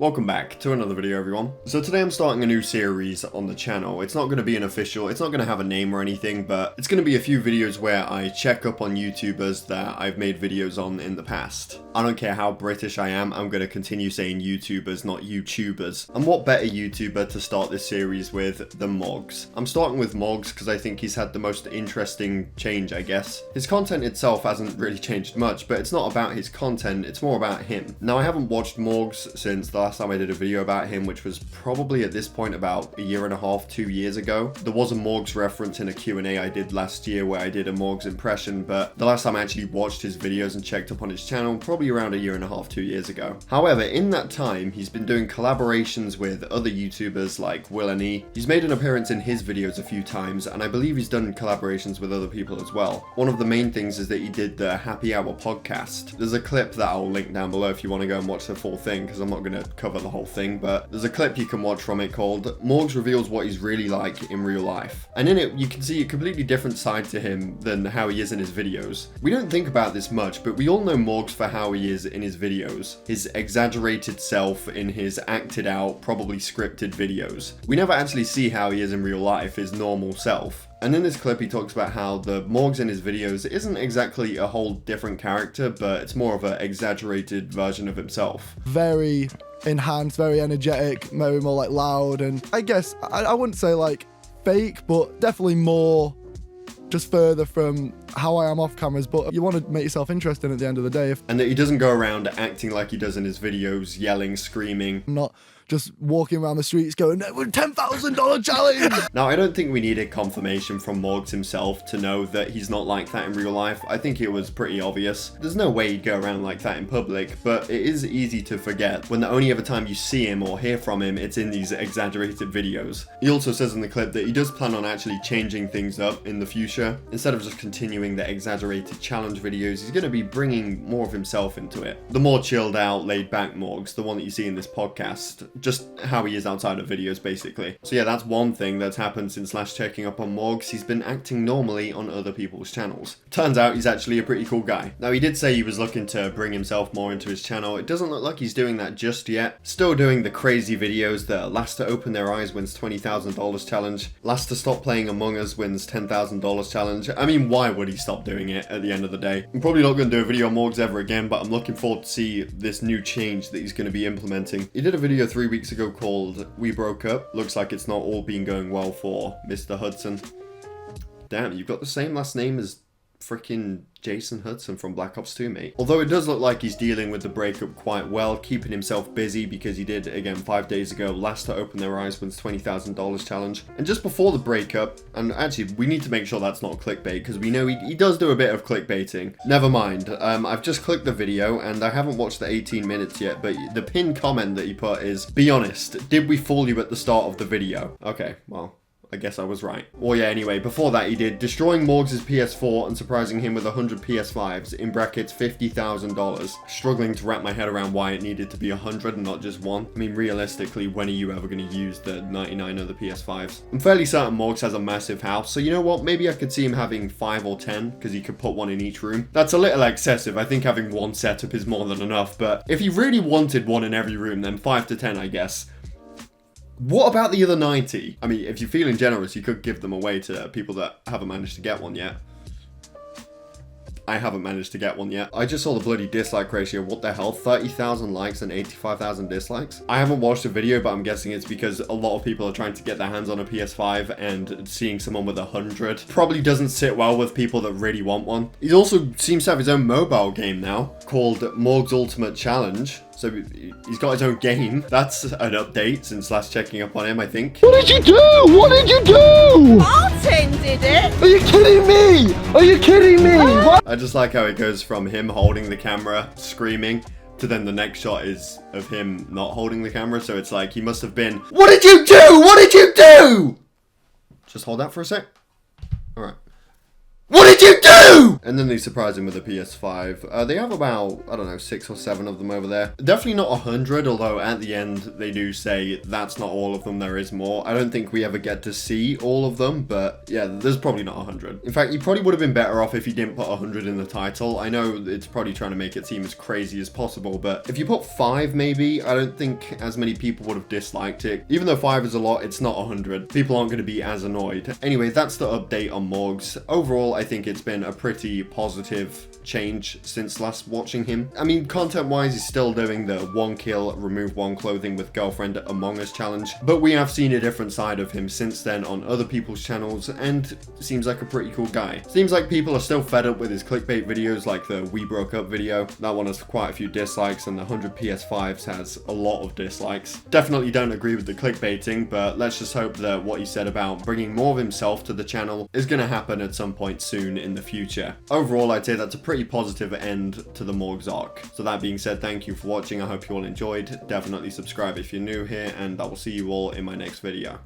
Welcome back to another video, everyone. So today I'm starting a new series on the channel. It's not going to be an official, it's not going to have a name or anything, but it's going to be a few videos where I check up on YouTubers that I've made videos on in the past. I don't care how British I am, I'm going to continue saying YouTubers, not YouTubers. And what better YouTuber to start this series with than Morgz? I'm starting with Morgz because I think he's had the most interesting change, I guess. His content itself hasn't really changed much, but it's not about his content, it's more about him. Now, I haven't watched Morgz since the last time I did a video about him, which was probably at this point about a year and a half, 2 years ago. There was a Morgz reference in a Q&A I did last year where I did a Morgz impression, but the last time I actually watched his videos and checked up on his channel, probably around a year and a half, 2 years ago. However, in that time, he's been doing collaborations with other YouTubers like Will and E. He's made an appearance in his videos a few times, and I believe he's done collaborations with other people as well. One of the main things is that he did the Happy Hour podcast. There's a clip that I'll link down below if you want to go and watch the full thing, because I'm not going to cover the whole thing, but there's a clip you can watch from it called Morgz Reveals What He's Really Like in Real Life. And in it, you can see a completely different side to him than how he is in his videos. We don't think about this much, but we all know Morgz for how he is in his videos. His exaggerated self in his acted out, probably scripted videos. We never actually see how he is in real life, his normal self. And in this clip, he talks about how the Morgz in his videos isn't exactly a whole different character, but it's more of an exaggerated version of himself. Very enhanced, very energetic, very more like loud, and I guess I wouldn't say like fake, but definitely more just further from how I am off cameras. But you want to make yourself interesting at the end of the day. And that he doesn't go around acting like he does in his videos, yelling, screaming. Not just walking around the streets going, $10,000 challenge! Now, I don't think we needed confirmation from Morgz himself to know that he's not like that in real life. I think it was pretty obvious. There's no way he'd go around like that in public, but it is easy to forget when the only other time you see him or hear from him, it's in these exaggerated videos. He also says in the clip that he does plan on actually changing things up in the future. Instead of just continuing the exaggerated challenge videos, he's going to be bringing more of himself into it. The more chilled out, laid back Morgz, the one that you see in this podcast. Just how he is outside of videos, basically. So yeah, that's one thing that's happened since last checking up on Morgz. He's been acting normally on other people's channels. Turns out he's actually a pretty cool guy. Now, he did say he was looking to bring himself more into his channel. It doesn't look like he's doing that just yet. Still doing the crazy videos, the last to open their eyes wins $20,000 challenge, last to stop playing Among Us wins $10,000 challenge. I mean, why would he stop doing it at the end of the day? I'm probably not going to do a video on Morgz ever again, but I'm looking forward to see this new change that he's going to be implementing. He did a video 3 weeks ago called We Broke Up. Looks like it's not all been going well for Mr. Hudson. Damn, you've got the same last name as freaking Jason Hudson from Black Ops 2, mate. Although it does look like he's dealing with the breakup quite well, keeping himself busy because he did, again, 5 days ago, last to open their eyes wins $20,000 challenge. And just before the breakup, and actually, we need to make sure that's not clickbait because we know he does do a bit of clickbaiting. Never mind, I've just clicked the video and I haven't watched the 18 minutes yet, but the pinned comment that he put is, be honest, did we fool you at the start of the video? Okay, well, I guess I was right. Well, yeah, anyway, before that he did destroying Morgz' PS4 and surprising him with 100 PS5s, in brackets $50,000. Struggling to wrap my head around why it needed to be 100 and not just one. I mean, realistically, when are you ever going to use the 99 other PS5s? I'm fairly certain Morgz has a massive house, so you know what? Maybe I could see him having 5 or 10, because he could put one in each room. That's a little excessive. I think having one setup is more than enough, but if he really wanted one in every room, then 5 to 10, I guess. What about the other 90? I mean, if you're feeling generous, you could give them away to people that haven't managed to get one yet. I haven't managed to get one yet. I just saw the bloody dislike ratio. What the hell? 30,000 likes and 85,000 dislikes? I haven't watched the video, but I'm guessing it's because a lot of people are trying to get their hands on a PS5 and seeing someone with 100 probably doesn't sit well with people that really want one. He also seems to have his own mobile game now called Morgz Ultimate Challenge. So he's got his own game. That's an update since last checking up on him, I think. What did you do? What did you do? Martin did it! Are you kidding me? Are you kidding me? What? I just like how it goes from him holding the camera, screaming, to then the next shot is of him not holding the camera. So it's like he must have been, what did you do? What did you do? Just hold that for a sec. All right. What did you do? And then they surprise him with a PS5. They have about, I don't know, 6 or 7 of them over there. Definitely not 100, although at the end they do say that's not all of them, there is more. I don't think we ever get to see all of them, but yeah, there's probably not 100. In fact, he probably would have been better off if he didn't put 100 in the title. I know it's probably trying to make it seem as crazy as possible, but if you put 5 maybe, I don't think as many people would have disliked it. Even though 5 is a lot, it's not 100. People aren't going to be as annoyed. Anyway, that's the update on Morgz. Overall, I think it's been a pretty positive change since last watching him. I mean, content-wise, he's still doing the 1 kill, remove 1 clothing with girlfriend Among Us challenge, but we have seen a different side of him since then on other people's channels, and seems like a pretty cool guy. Seems like people are still fed up with his clickbait videos, like the We Broke Up video. That one has quite a few dislikes, and the 100 PS5s has a lot of dislikes. Definitely don't agree with the clickbaiting, but let's just hope that what he said about bringing more of himself to the channel is going to happen at some point soon in the future. Overall, I'd say that's a pretty positive end to the Morgz arc. So that being said, thank you for watching. I hope you all enjoyed. Definitely subscribe if you're new here, and I will see you all in my next video.